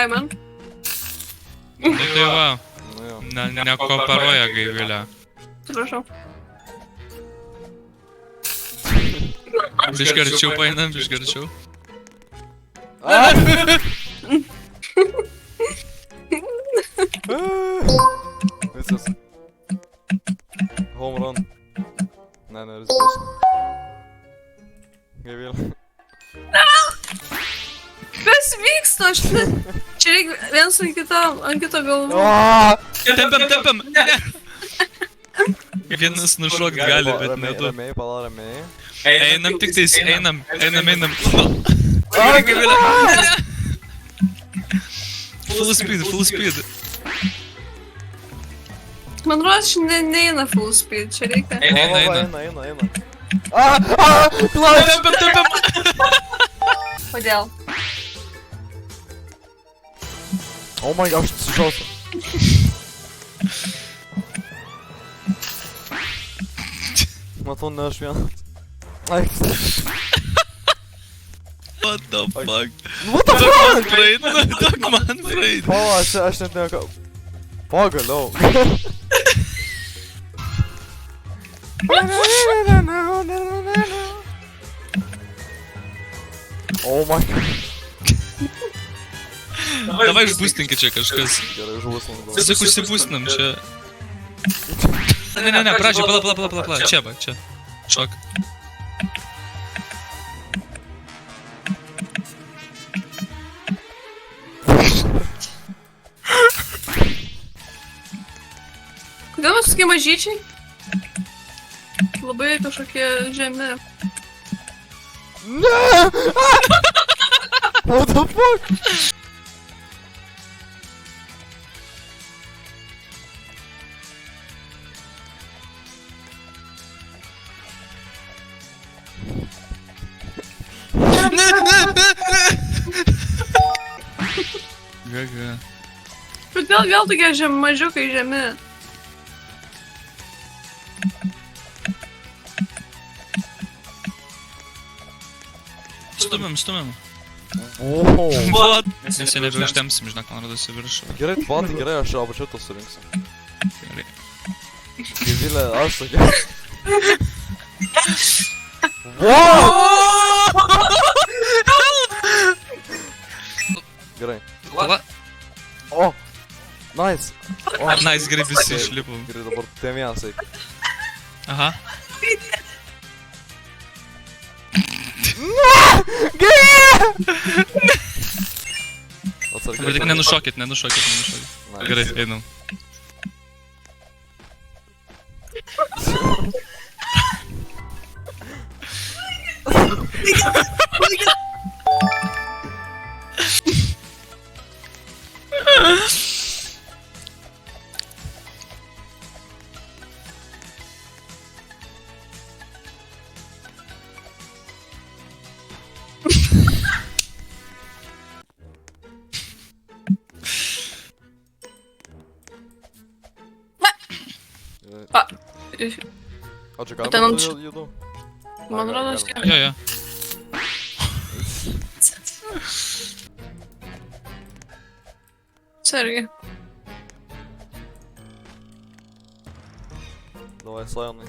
Ai, man. Nu tai va, Nu jo. nekooperuoja Gaivilė. Prašau. Biškį arčiau paeinam, biškį arčiau. Visas. Home run. Ne, rizikuosiu. Gaivilė. Kas vyksta? Aš ne... Čia reikia viens ant kito galvo. Tempiam! Ne! Vienas nušok gali, bet ne du. Ramiai, pala ramiai. Einam tik tais, einam. Gaivilė! Full speed. Man rodos, čia neina full speed, čia reikia. Eina. Klaus! Tempiam! Kodėl? Oh my god, aš sužausiu. Matau, ne aš vienas. Ai. What the fuck? What the fuck? Duok man praeit. Pala, aš net neką... Pagaliau. Oh my god. Davai išbūstinkit čia kažkas. Gerai, žuvus man. Tiesiog užsibūstinam čia. Ne, pradžiai, pala. Čia. Šok. Kodėl mes tokie mažyčiai? Labai kažkokie žemi. Ne! What the fuck? Gaga. Kodėl vėl tokie mažiukai žemi? Stumiam. Wow. What? Mes jau nebeužtemsim, žinok, man rodos į viršų. Gerai, tvatai, gerai, aš apačią to surinksiu. Gerai. Gaivilė, aš sakiau. Wow! Gerai. Pala. O! Nice! Nice, gerai visi išlipom. Gerai, dabar tiem vienas eik. Aha. Atsargiai. Bet tik nenušokit. Gerai, einam. O čia ką? Ten ant- Judu. Man rodos, kad... Jo. Sergi. Давай, славный.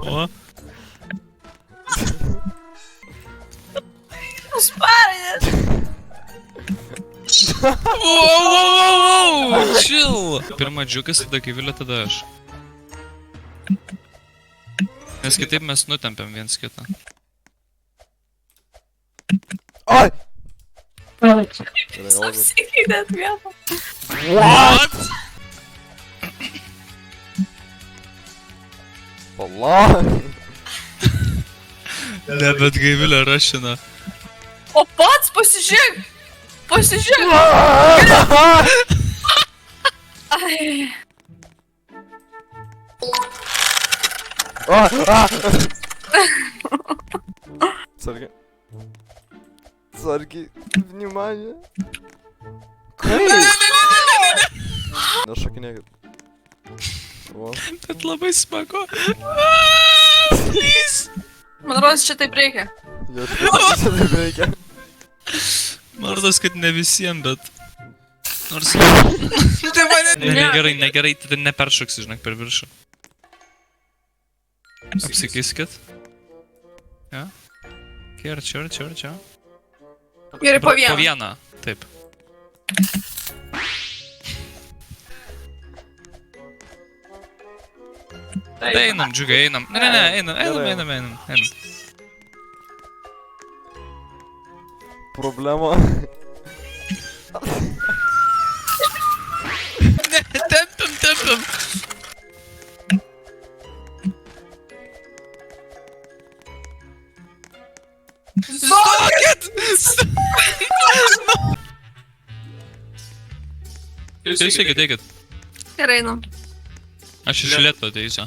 O. Spalė! Wow, chill. Pirma džiukas, tada Gaivilė, tada aš. Nes kitaip mes nutempiam viens kitą. Ai! Apsikeitėt vietą. What? Pala! Ne, bet Gaivilė rašina. O pats pasižiūrėk! Pasižiūrėk! Ai. Царги, внимание. Курить! Nešokinėkit. O. Bet labai smagu. Please. Man rodos, čia taip reikia. Jo, čia taip reikia. Man rodos, kad ne visiems, bet... Nors... Tai mane... Negerai, tada neperšoksi, žinok, per viršų. Apsikeiskit. Ja. Čia. Gerai, po Po vieną. vieną, taip. Tai einam, džiugai, einam. Ne, einam. Problema. Ne, tempiam. Stokit! Eikit. Gerai, einam. Aš iš lėto ateisiu.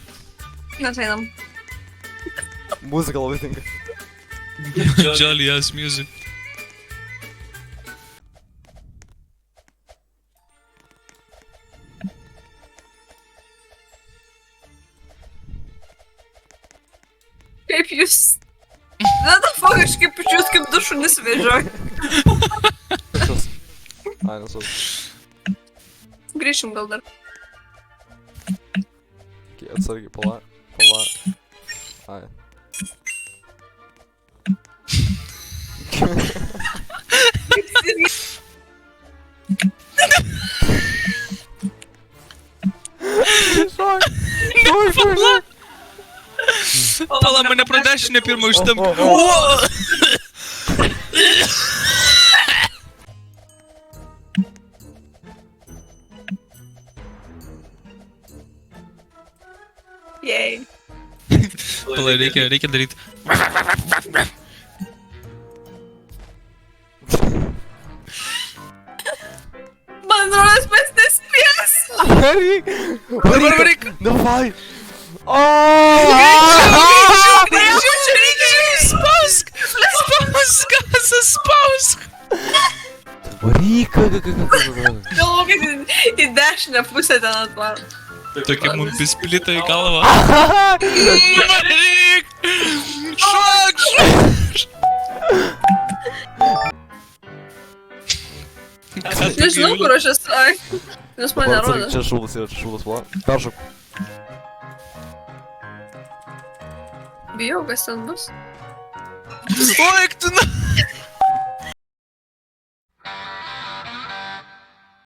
Mes einam. Muzika labai tinka. Jolly ass music. Kaip jūs... Na, ta fuck, aš kaip jūs kaip du šunis vežioju. Kažkas. Ai, nesu. Grįšim gal dar. Atsargiai, pala. Ai. Pala, mane pro dešinę pirmą ištam. Jei. Pala, reikia daryti. Man rodos, mes nespės. Varyk! Davai! Greičiau, čia reikia! Spausk! Spausk! Varyk! Galvoju, kad į dešinę pusę ten atvaro. Tokia mumpis plita į galvą. Varyk! Šok! Nežinau, kur aš esu. Ai. Nes man nerodo. Čia šūdas yra, pala. Peršok. Bijau, kas ten bus. Stok, tu na...